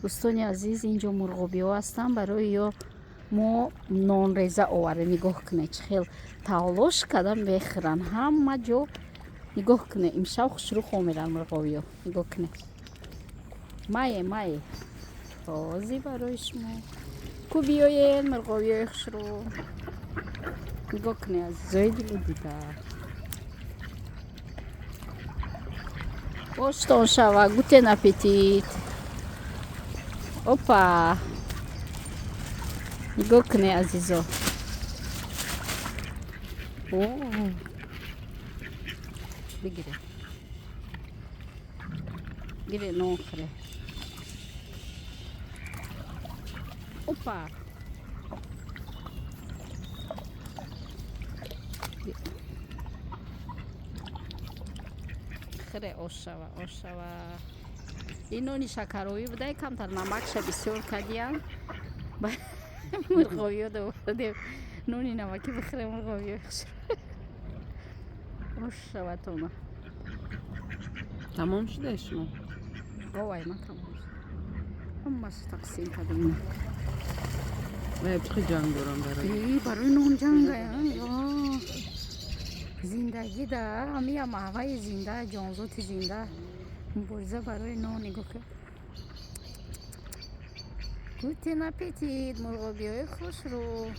дӯстони азиз, инҷо мурғобиҳо ҳастанд. Барои ё мо нонреза оварда. Нигоҳ кунед, чӣ хел талош кардан мехӯранд ҳама ҷо. Нигоҳ кунед, имшаб хушрӯх омеданд мурғобиҳо. Нигоҳ кунед. Мае ҳозир барои шумо. Ку биёед мурғобиҳои хушрӯх. Нигоҳ кунед азизои дилу дида. Оштон шава, гутен аппетит. Опа. Нигоҳ кунед азизо. Бигире. Гире нон хӯре. Опа. Хӯре ошава. Ин нони шакаровӣ буда, камтар намакша бисёр кардиям. Мурғобиҳо довардем. Нони намакӣ бихӯрем мурғобиҳо. Ошаватона. Тамом шуда шумо? Овай, ман тамом шуд. Ҳамаашо тақсим кардам. чӣ ҷанг дорам барои нон ҷангая. Зиндагӣ да ҳамия маҳваи зинда, ҷонзоти зинда мубориза барои нон. Нигоҳ кун. Гутен аппетит, мурғобиҳои хушрӯх.